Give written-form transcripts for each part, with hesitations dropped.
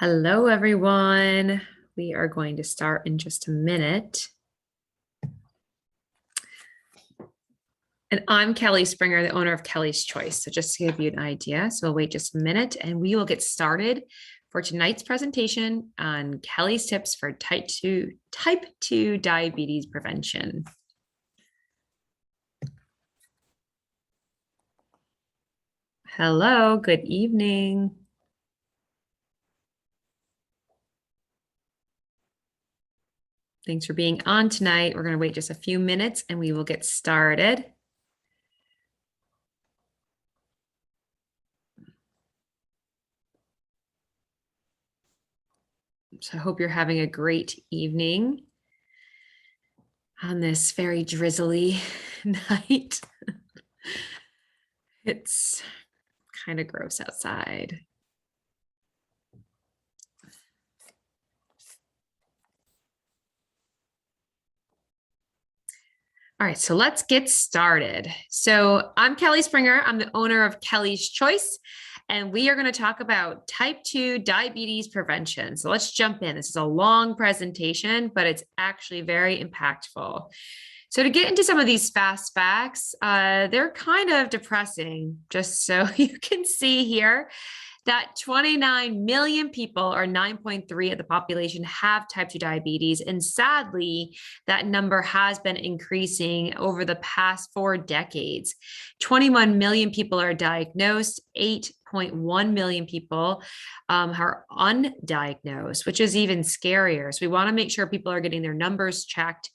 Hello, everyone. We are going to start in just a minute. And I'm Kelly Springer, the owner of Kelly's Choice. So just to give you an idea, so we'll wait just a minute and we will get started for tonight's presentation on Kelly's tips for type 2 diabetes prevention. Hello, good evening. Thanks for being on tonight. We're going to wait just a few minutes and we will get started. So I hope you're having a great evening on this very drizzly night. It's kind of gross outside. All right, so let's get started. So I'm Kelly Springer. I'm the owner of Kelly's Choice, and we are going to talk about type 2 diabetes prevention. So let's jump in. This is a long presentation, but it's actually very impactful. So to get into some of these fast facts, they're kind of depressing, just so you can see here that 29 million people, or 9.3% of the population, have type 2 diabetes. And sadly, that number has been increasing over the past 4 decades. 21 million people are diagnosed, 8.1 million people are undiagnosed, which is even scarier. So we want to make sure people are getting their numbers checked.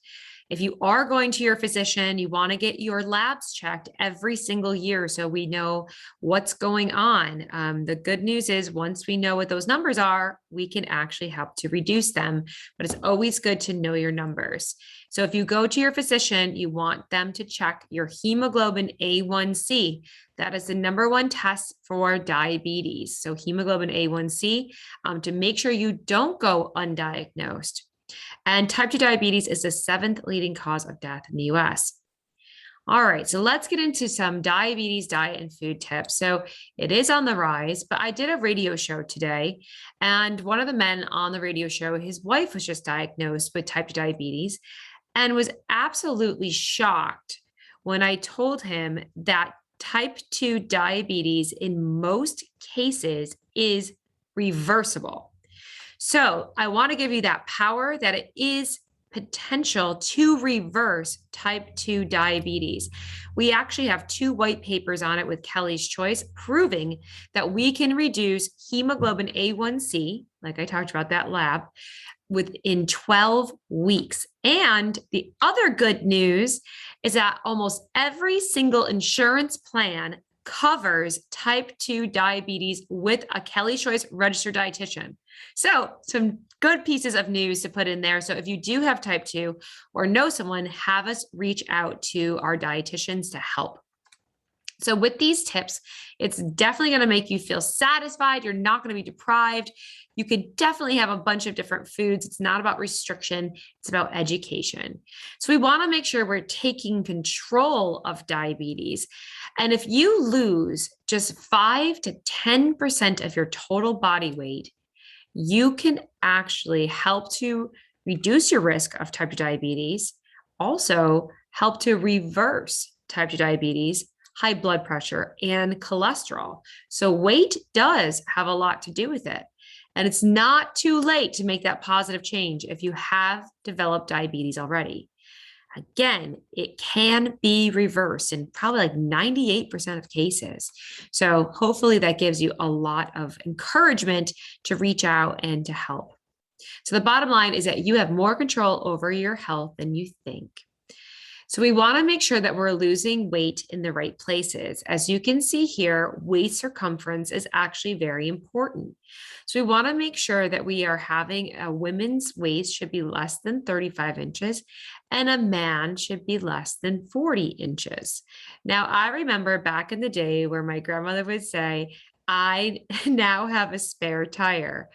If you are going to your physician, you want to get your labs checked every single year so we know what's going on. The good news is once we know what those numbers are, we can actually help to reduce them, but it's always good to know your numbers. So if you go to your physician, you want them to check your hemoglobin A1C. That is the #1 test for diabetes. So hemoglobin A1C, to make sure you don't go undiagnosed. And type 2 diabetes is the 7th leading cause of death in the US. All right, so let's get into some diabetes diet and food tips. So it is on the rise, but I did a radio show today, and one of the men on the radio show, his wife was just diagnosed with type 2 diabetes and was absolutely shocked when I told him that type 2 diabetes in most cases is reversible. So I want to give you that power that it is potential to reverse type 2 diabetes. We actually have 2 white papers on it with Kelly's Choice proving that we can reduce hemoglobin A1C, like I talked about that lab, within 12 weeks. And the other good news is that almost every single insurance plan covers type 2 diabetes with a Kelly's Choice registered dietitian. So some good pieces of news to put in there. So if you do have type 2 or know someone, have us reach out to our dietitians to help. So with these tips, it's definitely going to make you feel satisfied. You're not going to be deprived. You could definitely have a bunch of different foods. It's not about restriction. It's about education. So we want to make sure we're taking control of diabetes. And if you lose just 5 to 10% of your total body weight, you can actually help to reduce your risk of type 2 diabetes, also help to reverse type 2 diabetes, high blood pressure, and cholesterol. So weight does have a lot to do with it. And it's not too late to make that positive change if you have developed diabetes already. Again, it can be reversed in probably like 98% of cases. So hopefully that gives you a lot of encouragement to reach out and to help. So the bottom line is that you have more control over your health than you think. So we want to make sure that we're losing weight in the right places. As you can see here, waist circumference is actually very important. So we want to make sure that we are having a woman's waist should be less than 35 inches and a man should be less than 40 inches. Now, I remember back in the day where my grandmother would say, I now have a spare tire.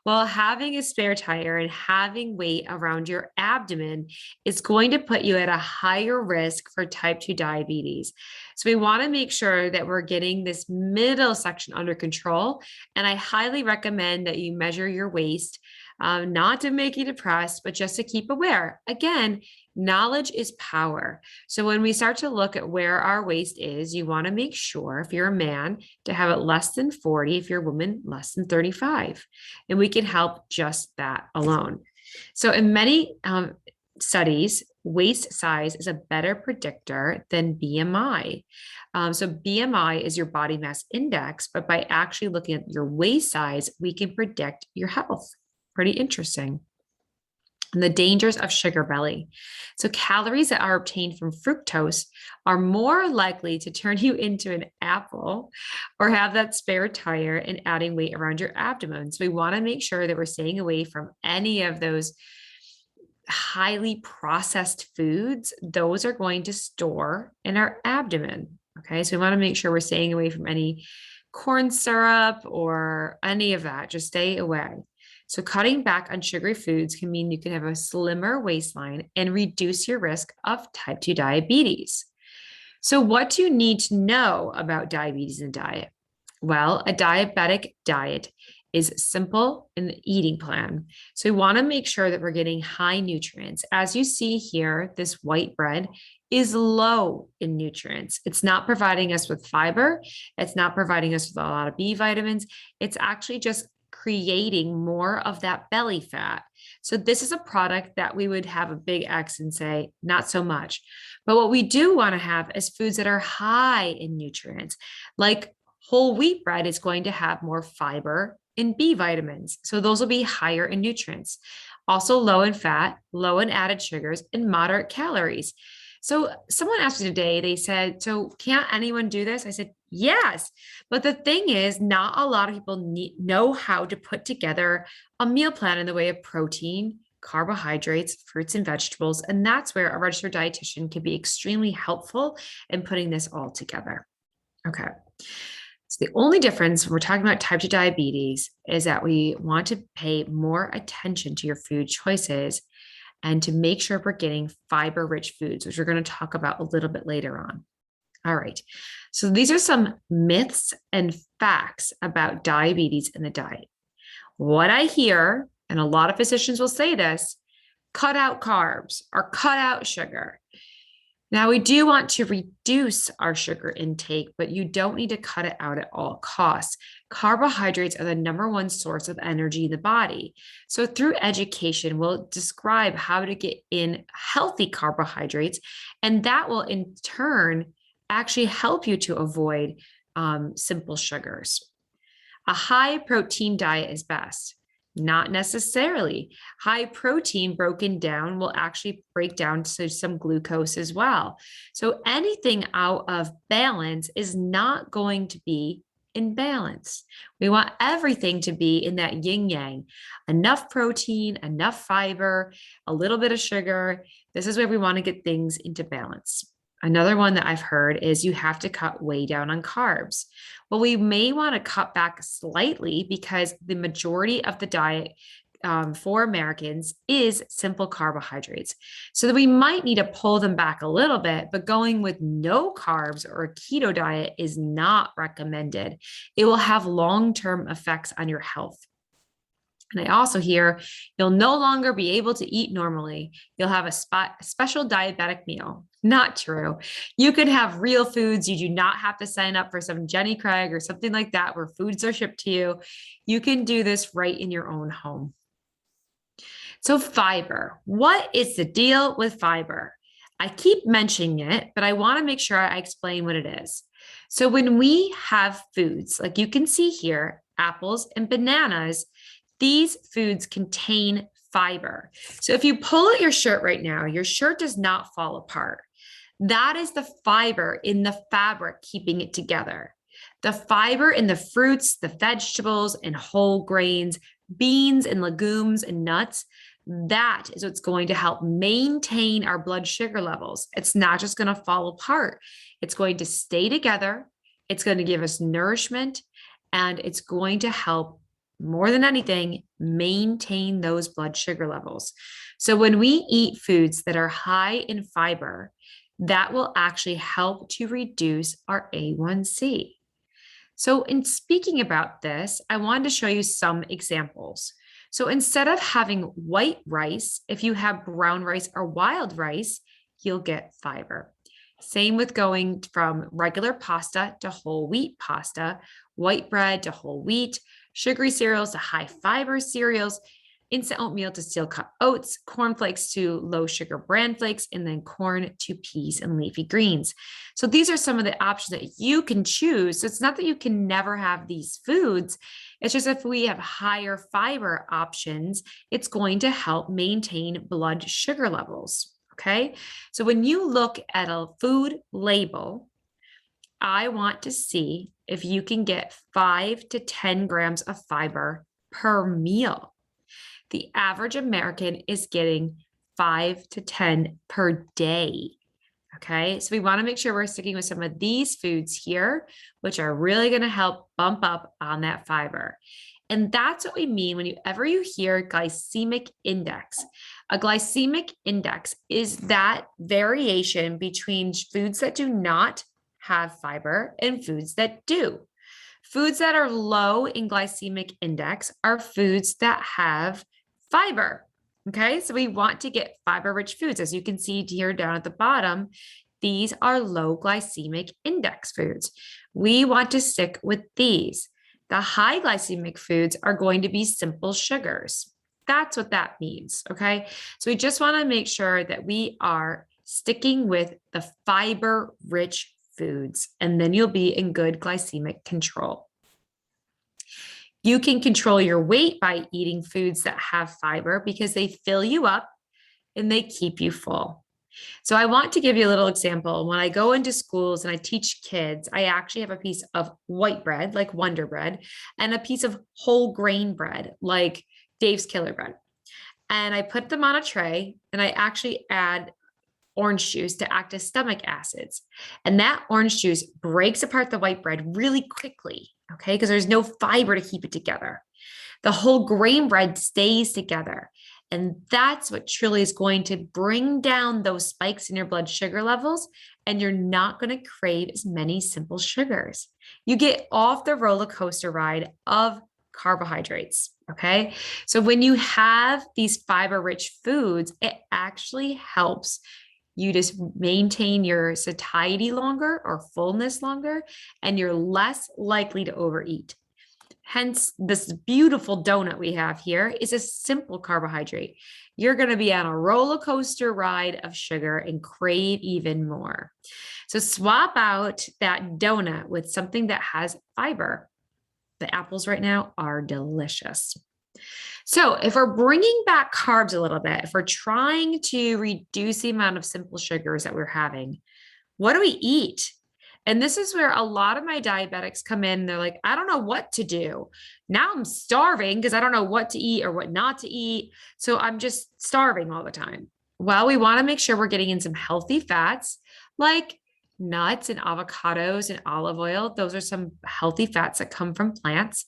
Well, having a spare tire and having weight around your abdomen is going to put you at a higher risk for type 2 diabetes. So we want to make sure that we're getting this middle section under control. And I highly recommend that you measure your waist, not to make you depressed, but just to keep aware. Again, knowledge is power. So when we start to look at where our waist is, you want to make sure, if you're a man, to have it less than 40, if you're a woman, less than 35. And we can help just that alone. So in many studies, waist size is a better predictor than BMI. So BMI is your body mass index, but by actually looking at your waist size, we can predict your health. Pretty interesting. And the dangers of sugar belly. So calories that are obtained from fructose are more likely to turn you into an apple or have that spare tire and adding weight around your abdomen. So we want to make sure that we're staying away from any of those highly processed foods. Those are going to store in our abdomen. Okay, so we want to make sure we're staying away from any corn syrup or any of that. Just stay away. So cutting back on sugary foods can mean you can have a slimmer waistline and reduce your risk of type 2 diabetes. So what do you need to know about diabetes and diet? Well, a diabetic diet is simple in the eating plan. So we want to make sure that we're getting high nutrients. As you see here, this white bread is low in nutrients. It's not providing us with fiber. It's not providing us with a lot of B vitamins. It's actually just creating more of that belly fat. So this is a product that we would have a big X and say, not so much. But what we do want to have is foods that are high in nutrients, like whole wheat bread is going to have more fiber and B vitamins. So those will be higher in nutrients. Also low in fat, low in added sugars, and moderate calories. So someone asked me today, they said, so can't anyone do this? I said, yes. But the thing is, not a lot of people know how to put together a meal plan in the way of protein, carbohydrates, fruits, and vegetables. And that's where a registered dietitian can be extremely helpful in putting this all together. Okay. So the only difference when we're talking about type 2 diabetes is that we want to pay more attention to your food choices and to make sure we're getting fiber-rich foods, which we're going to talk about a little bit later on. All right. So these are some myths and facts about diabetes and the diet. What I hear, and a lot of physicians will say this, cut out carbs or cut out sugar. Now, we do want to reduce our sugar intake, but you don't need to cut it out at all costs. Carbohydrates are the number one source of energy in the body. So through education, we'll describe how to get in healthy carbohydrates, and that will in turn actually help you to avoid simple sugars. A high protein diet is best. Not necessarily. High protein broken down will actually break down to some glucose as well. So anything out of balance is not going to be in balance. We want everything to be in that yin yang, enough protein, enough fiber, a little bit of sugar. This is where we want to get things into balance. Another one that I've heard is you have to cut way down on carbs. Well, we may want to cut back slightly because the majority of the diet for Americans is simple carbohydrates. So that we might need to pull them back a little bit, but going with no carbs or a keto diet is not recommended. It will have long-term effects on your health. And I also hear you'll no longer be able to eat normally. You'll have a special diabetic meal. Not true. You can have real foods. You do not have to sign up for some Jenny Craig or something like that where foods are shipped to you. You can do this right in your own home. So fiber. What is the deal with fiber? I keep mentioning it, but I want to make sure I explain what it is. So when we have foods, like you can see here, apples and bananas, these foods contain fiber. So if you pull at your shirt right now, your shirt does not fall apart. That is the fiber in the fabric keeping it together. The fiber in the fruits, the vegetables, and whole grains, beans and legumes and nuts, that is what's going to help maintain our blood sugar levels. It's not just going to fall apart. It's going to stay together. It's going to give us nourishment and it's going to help more than anything maintain those blood sugar levels. So when we eat foods that are high in fiber, that will actually help to reduce our A1C. So in speaking about this, I wanted to show you some examples. So instead of having white rice, if you have brown rice or wild rice, you'll get fiber. Same with going from regular pasta to whole wheat pasta, white bread to whole wheat, sugary cereals to high fiber cereals, instant oatmeal to steel cut oats, cornflakes to low sugar bran flakes, and then corn to peas and leafy greens. So these are some of the options that you can choose. So it's not that you can never have these foods. It's just if we have higher fiber options, it's going to help maintain blood sugar levels. Okay. So when you look at a food label, I want to see if you can get 5 to 10 grams of fiber per meal. The average American is getting 5 to 10 per day. Okay, so we want to make sure we're sticking with some of these foods here, which are really going to help bump up on that fiber. And that's what we mean whenever you hear glycemic index. A glycemic index is that variation between foods that do not have fiber and foods that do. Foods that are low in glycemic index are foods that have fiber. Okay, so we want to get fiber-rich foods. As you can see here down at the bottom, these are low glycemic index foods. We want to stick with these. The high glycemic foods are going to be simple sugars. That's what that means, okay? So we just want to make sure that we are sticking with the fiber-rich foods, and then you'll be in good glycemic control. You can control your weight by eating foods that have fiber because they fill you up and they keep you full. So I want to give you a little example. When I go into schools and I teach kids, I actually have a piece of white bread, like Wonder Bread, and a piece of whole grain bread, like Dave's Killer Bread. And I put them on a tray and I actually add orange juice to act as stomach acids. And that orange juice breaks apart the white bread really quickly, okay? Because there's no fiber to keep it together. The whole grain bread stays together. And that's what truly is going to bring down those spikes in your blood sugar levels. And you're not going to crave as many simple sugars. You get off the roller coaster ride of carbohydrates. Okay. So when you have these fiber rich foods, it actually helps you just maintain your satiety longer or fullness longer, and you're less likely to overeat. Hence, this beautiful donut we have here is a simple carbohydrate. You're going to be on a roller coaster ride of sugar and crave even more. So swap out that donut with something that has fiber. The apples right now are delicious. So if we're bringing back carbs a little bit, if we're trying to reduce the amount of simple sugars that we're having, what do we eat? And this is where a lot of my diabetics come in. They're like, I don't know what to do. Now I'm starving because I don't know what to eat or what not to eat. So I'm just starving all the time. Well, we want to make sure we're getting in some healthy fats like nuts and avocados and olive oil. Those are some healthy fats that come from plants.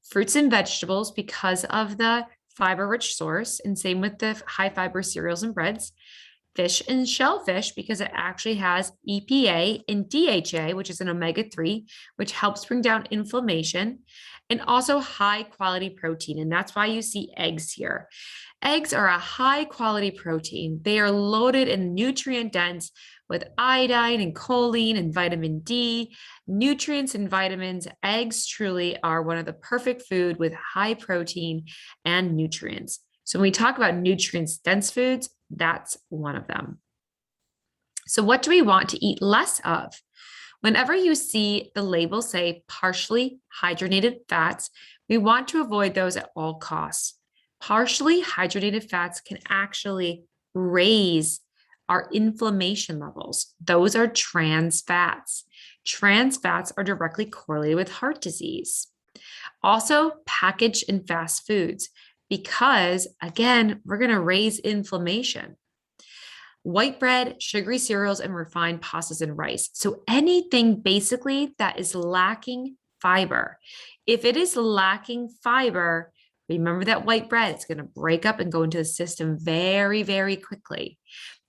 Fruits and vegetables because of the fiber-rich source, and same with the high fiber cereals and breads. Fish and shellfish because it actually has EPA and DHA, which is an omega-3, which helps bring down inflammation, and also high quality protein. And that's why you see eggs here. Eggs are a high quality protein. They are loaded and nutrient dense with iodine and choline and vitamin D, nutrients and vitamins. Eggs truly are one of the perfect food with high protein and nutrients. So when we talk about nutrients dense foods, that's one of them. So what do we want to eat less of? Whenever you see the label say partially hydrogenated fats, we want to avoid those at all costs. Partially hydrogenated fats can actually raise our inflammation levels. Those are trans fats. Trans fats are directly correlated with heart disease. Also, packaged and fast foods, because again, we're going to raise inflammation. White bread, sugary cereals, and refined pastas and rice. So anything basically that is lacking fiber. If it is lacking fiber, remember that white bread, it's going to break up and go into the system very, very quickly.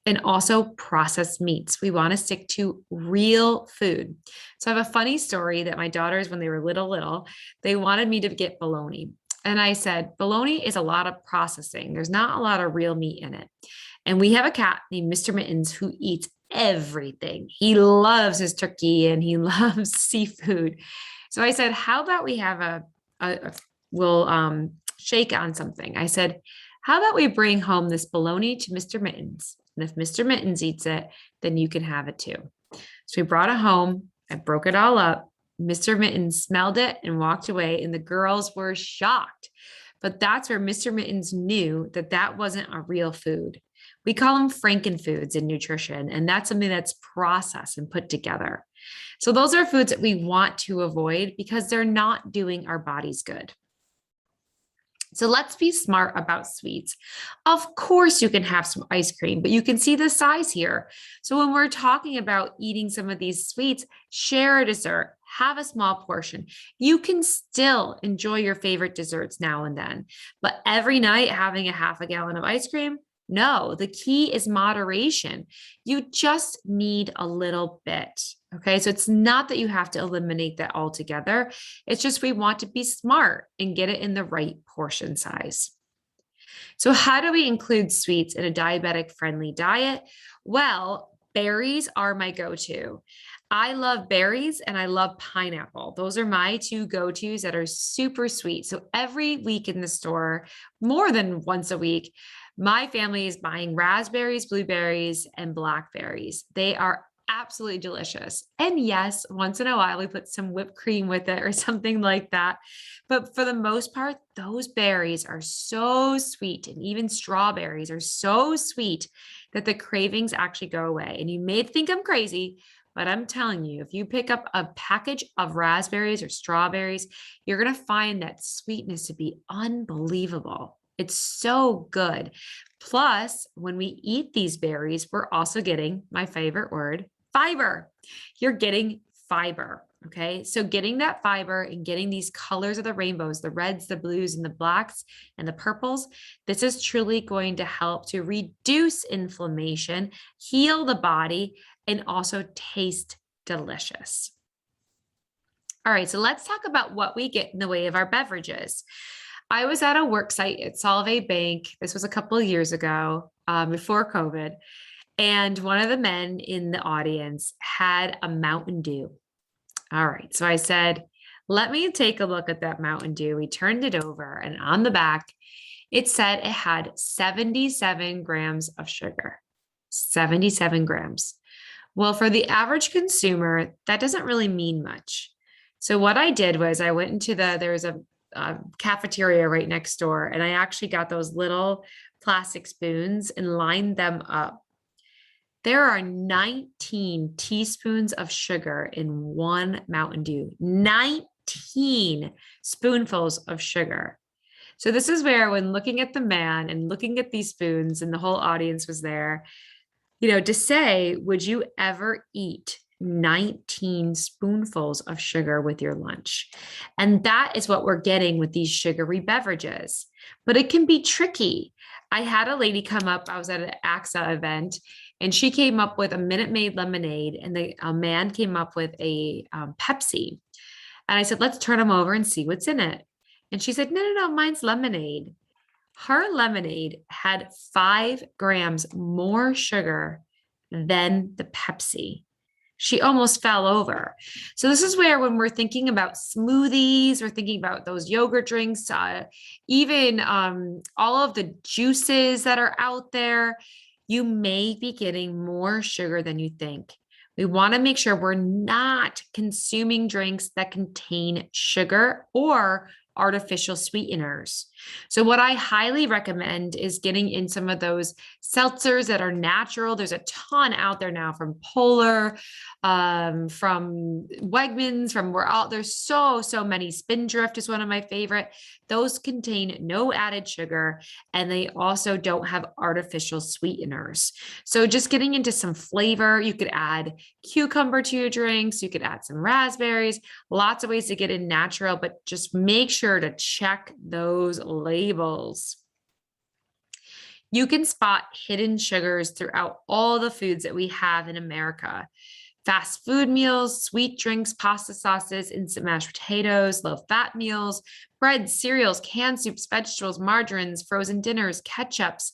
And also processed meats. We want to stick to real food. So I have a funny story that my daughters, when they were little, they wanted me to get bologna. And I said, bologna is a lot of processing. There's not a lot of real meat in it. And we have a cat named Mr. Mittens who eats everything. He loves his turkey and he loves seafood. So I said, how about we have we'll shake on something. I said, how about we bring home this bologna to Mr. Mittens? And if Mr. Mittens eats it, then you can have it too. So we brought it home. I broke it all up. Mr. Mittens smelled it and walked away, and the girls were shocked. But that's where Mr. Mittens knew that that wasn't a real food. We call them frankenfoods in nutrition, and that's something that's processed and put together. So those are foods that we want to avoid because they're not doing our bodies good. So let's be smart about sweets. Of course, you can have some ice cream, but you can see the size here. So when we're talking about eating some of these sweets, share a dessert, have a small portion. You can still enjoy your favorite desserts now and then, but every night having a half a gallon of ice cream, no, the key is moderation. You just need a little bit. Okay. So it's not that you have to eliminate that altogether. It's just we want to be smart and get it in the right portion size. So how do we include sweets in a diabetic friendly diet? Well, berries are my go-to. I love berries and I love pineapple. Those are my two go-tos that are super sweet. So every week in the store, more than once a week, my family is buying raspberries, blueberries, and blackberries. They are absolutely delicious. And yes, once in a while, we put some whipped cream with it or something like that. But for the most part, those berries are so sweet. And even strawberries are so sweet that the cravings actually go away. And you may think I'm crazy, but I'm telling you, if you pick up a package of raspberries or strawberries, you're going to find that sweetness to be unbelievable. It's so good. Plus, when we eat these berries, we're also getting my favorite word, fiber. You're getting fiber. Okay. So getting that fiber and getting these colors of the rainbows, the reds, the blues, and the blacks, and the purples, this is truly going to help to reduce inflammation, heal the body, and also taste delicious. All right. So let's talk about what we get in the way of our beverages. I was at a work site at Solvay Bank. This was a couple of years ago, before COVID. And one of the men in the audience had a Mountain Dew. All right. So I said, let me take a look at that Mountain Dew. We turned it over, and on the back, it said it had 77 grams of sugar. 77 grams. Well, for the average consumer, that doesn't really mean much. So what I did was I went into there's a cafeteria right next door, and I actually got those little plastic spoons and lined them up. There are 19 teaspoons of sugar in one Mountain Dew. 19 spoonfuls of sugar. So this is where, when looking at the man and looking at these spoons, and the whole audience was there, to say, would you ever eat 19 spoonfuls of sugar with your lunch? And that is what we're getting with these sugary beverages. But it can be tricky. I had a lady come up, I was at an AXA event, and she came up with a Minute Maid lemonade, and a man came up with a Pepsi. And I said, let's turn them over and see what's in it. And she said, no, mine's lemonade. Her lemonade had 5 grams more sugar than the Pepsi. She almost fell over. So this is where, when we're thinking about smoothies, we're thinking about those yogurt drinks, even all of the juices that are out there, you may be getting more sugar than you think. We want to make sure we're not consuming drinks that contain sugar or artificial sweeteners. So what I highly recommend is getting in some of those seltzers that are natural. There's a ton out there now from Polar, from Wegmans, from where all there's so many. Spindrift is one of my favorite. Those contain no added sugar, and they also don't have artificial sweeteners. So just getting into some flavor, you could add cucumber to your drinks, you could add some raspberries, lots of ways to get in natural, but just make sure to check those labels. You can spot hidden sugars throughout all the foods that we have in America. Fast food meals, sweet drinks, pasta sauces, instant mashed potatoes, low-fat meals, bread, cereals, canned soups, vegetables, margarines, frozen dinners, ketchups.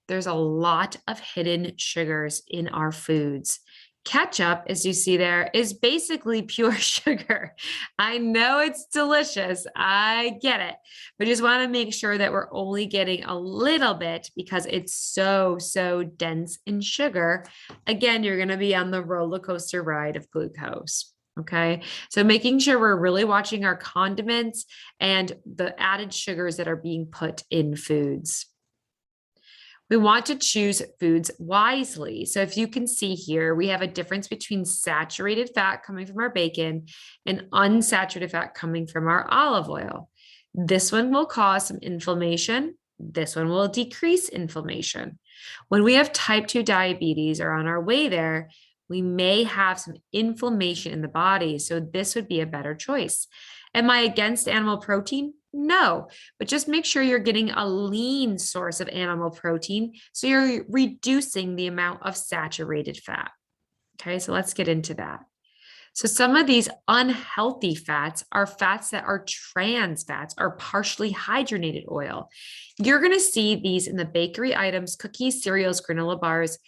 There's a lot of hidden sugars in our foods. Ketchup, as you see there, is basically pure sugar. I know it's delicious. I get it. But just want to make sure that we're only getting a little bit because it's so dense in sugar. Again, you're going to be on the roller coaster ride of glucose. Okay. So making sure we're really watching our condiments and the added sugars that are being put in foods. We want to choose foods wisely. So if you can see here, we have a difference between saturated fat coming from our bacon and unsaturated fat coming from our olive oil. This one will cause some inflammation. This one will decrease inflammation. When we have type 2 diabetes or on our way there, we may have some inflammation in the body. So this would be a better choice. Am I against animal protein? No, but just make sure you're getting a lean source of animal protein so you're reducing the amount of saturated fat. Okay, so let's get into that. So some of these unhealthy fats are fats that are trans fats or partially hydrogenated oil. You're going to see these in the bakery items, cookies, cereals, granola bars,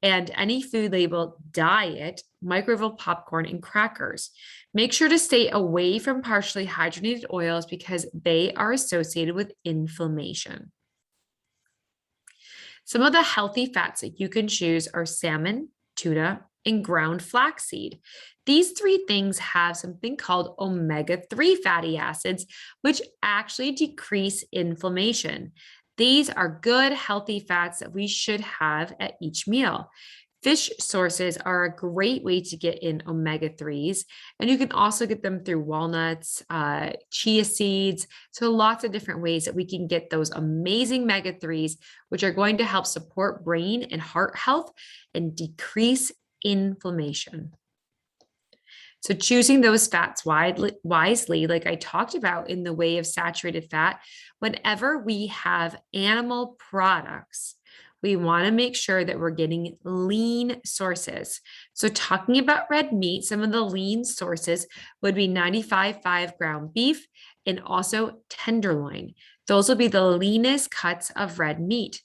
and any food labeled diet, microwave popcorn, and crackers. Make sure to stay away from partially hydrogenated oils because they are associated with inflammation. Some of the healthy fats that you can choose are salmon, tuna, and ground flaxseed. These three things have something called omega-3 fatty acids, which actually decrease inflammation. These are good, healthy fats that we should have at each meal. Fish sources are a great way to get in omega-3s, and you can also get them through walnuts, chia seeds. So lots of different ways that we can get those amazing omega-3s, which are going to help support brain and heart health and decrease inflammation. So choosing those fats wisely, like I talked about in the way of saturated fat, whenever we have animal products, we want to make sure that we're getting lean sources. So talking about red meat, some of the lean sources would be 95.5 ground beef and also tenderloin. Those will be the leanest cuts of red meat.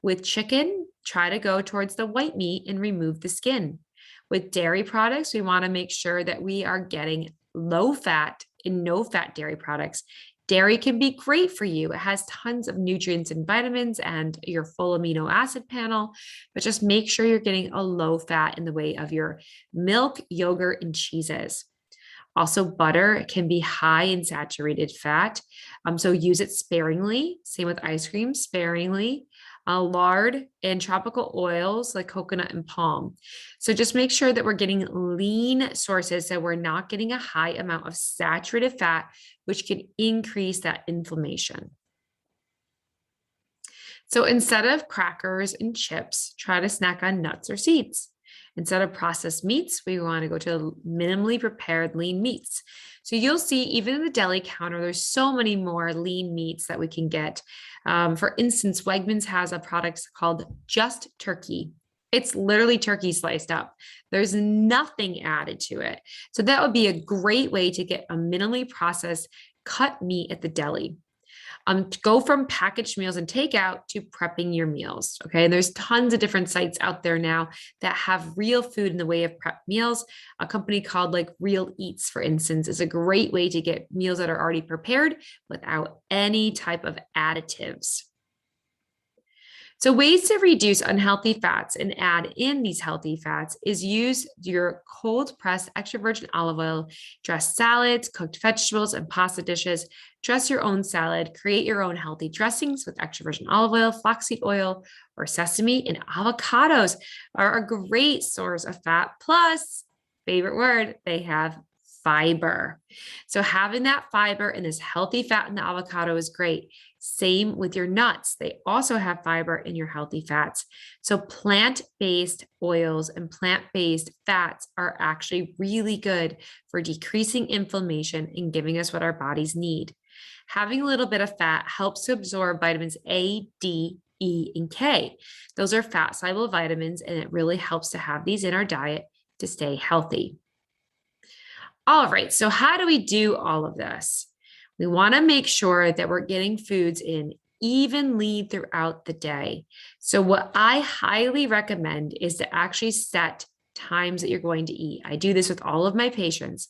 With chicken, try to go towards the white meat and remove the skin. With dairy products, we want to make sure that we are getting low fat and no fat dairy products. Dairy can be great for you. It has tons of nutrients and vitamins and your full amino acid panel, but just make sure you're getting a low fat in the way of your milk, yogurt, and cheeses. Also, butter can be high in saturated fat, so use it sparingly. Same with ice cream, sparingly. Lard and tropical oils like coconut and palm. So just make sure that we're getting lean sources so we're not getting a high amount of saturated fat, which can increase that inflammation. So instead of crackers and chips, try to snack on nuts or seeds. Instead of processed meats, we want to go to minimally prepared lean meats. So you'll see even in the deli counter, there's so many more lean meats that we can get. For instance, Wegmans has a product called Just Turkey. It's literally turkey sliced up. There's nothing added to it. So that would be a great way to get a minimally processed cut meat at the deli. Go from packaged meals and takeout to prepping your meals. Okay. And there's tons of different sites out there now that have real food in the way of prep meals. A company called like Real Eats, for instance, is a great way to get meals that are already prepared without any type of additives. So ways to reduce unhealthy fats and add in these healthy fats is use your cold pressed extra virgin olive oil, dress salads, cooked vegetables, and pasta dishes. Dress your own salad, create your own healthy dressings with extra virgin olive oil, flaxseed oil, or sesame. And avocados are a great source of fat. Plus, favorite word, they have fiber. So having that fiber and this healthy fat in the avocado is great. Same with your nuts. They also have fiber in your healthy fats. So plant-based oils and plant-based fats are actually really good for decreasing inflammation and giving us what our bodies need. Having a little bit of fat helps to absorb vitamins A, D, E, and K. Those are fat-soluble vitamins, and it really helps to have these in our diet to stay healthy. All right, so how do we do all of this? We want to make sure that we're getting foods in evenly throughout the day. So what I highly recommend is to actually set times that you're going to eat. I do this with all of my patients.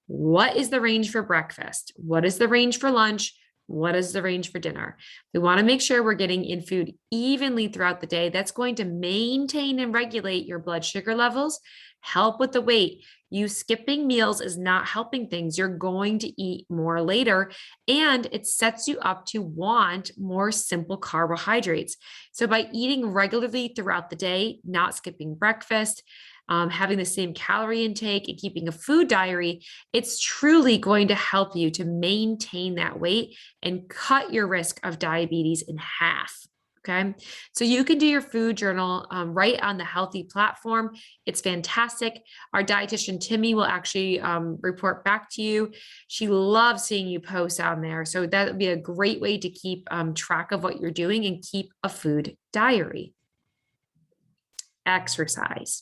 What is the range for breakfast? What is the range for lunch? What is the range for dinner? We want to make sure we're getting in food evenly throughout the day. That's going to maintain and regulate your blood sugar levels, help with the weight. You skipping meals is not helping things. You're going to eat more later, and it sets you up to want more simple carbohydrates. So by eating regularly throughout the day, not skipping breakfast, having the same calorie intake and keeping a food diary, it's truly going to help you to maintain that weight and cut your risk of diabetes in half. Okay. So you can do your food journal right on the Healthy platform. It's fantastic. Our dietitian, Timmy, will actually report back to you. She loves seeing you post on there. So that would be a great way to keep track of what you're doing and keep a food diary. Exercise.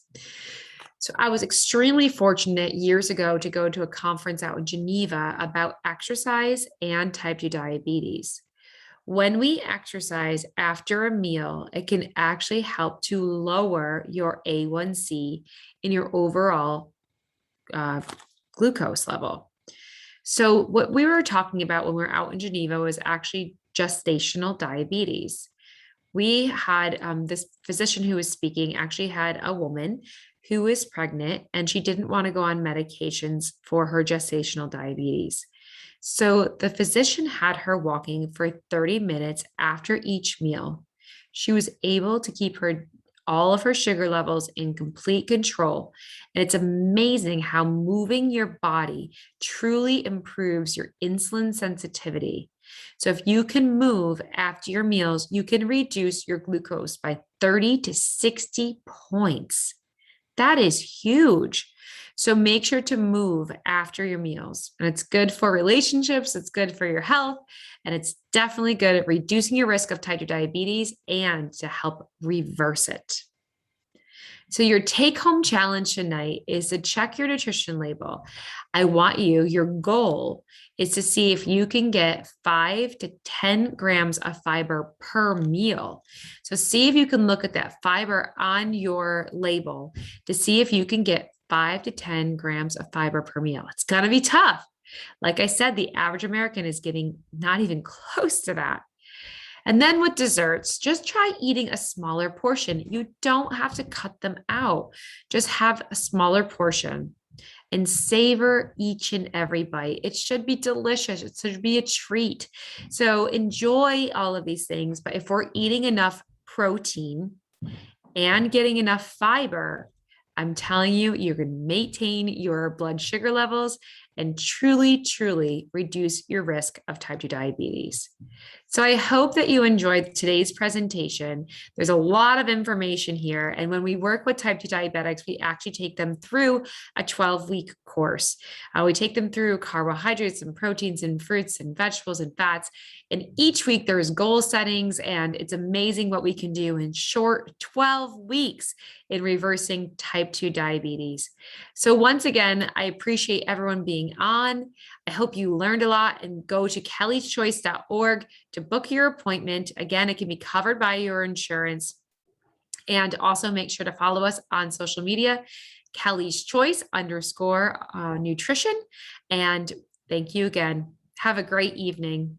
So I was extremely fortunate years ago to go to a conference out in Geneva about exercise and type 2 diabetes. When we exercise after a meal, it can actually help to lower your A1C and your overall glucose level. So what we were talking about when we were out in Geneva was actually gestational diabetes. We had this physician who was speaking actually had a woman who was pregnant, and she didn't want to go on medications for her gestational diabetes. So the physician had her walking for 30 minutes after each meal. She was able to keep all of her sugar levels in complete control. And it's amazing how moving your body truly improves your insulin sensitivity. So if you can move after your meals, you can reduce your glucose by 30 to 60 points. That is huge. So make sure to move after your meals. And it's good for relationships, it's good for your health, and it's definitely good at reducing your risk of type 2 diabetes and to help reverse it. So your take-home challenge tonight is to check your nutrition label. I want your goal is to see if you can get 5 to 10 grams of fiber per meal. So see if you can look at that fiber on your label to see if you can get 5 to 10 grams of fiber per meal. It's going to be tough. Like I said, the average American is getting not even close to that. And then with desserts, just try eating a smaller portion. You don't have to cut them out. Just have a smaller portion and savor each and every bite. It should be delicious. It should be a treat. So enjoy all of these things. But if we're eating enough protein and getting enough fiber, I'm telling you, you can maintain your blood sugar levels and truly, truly reduce your risk of type 2 diabetes. So I hope that you enjoyed today's presentation. There's a lot of information here. And when we work with type 2 diabetics, we actually take them through a 12-week course. We take them through carbohydrates and proteins and fruits and vegetables and fats. And each week there's goal settings, and it's amazing what we can do in short 12 weeks in reversing type 2 diabetes. So once again, I appreciate everyone being on. I hope you learned a lot, and go to kellyschoice.org to book your appointment. Again, it can be covered by your insurance. And also make sure to follow us on social media, Kelly's Choice _ nutrition. And thank you again. Have a great evening.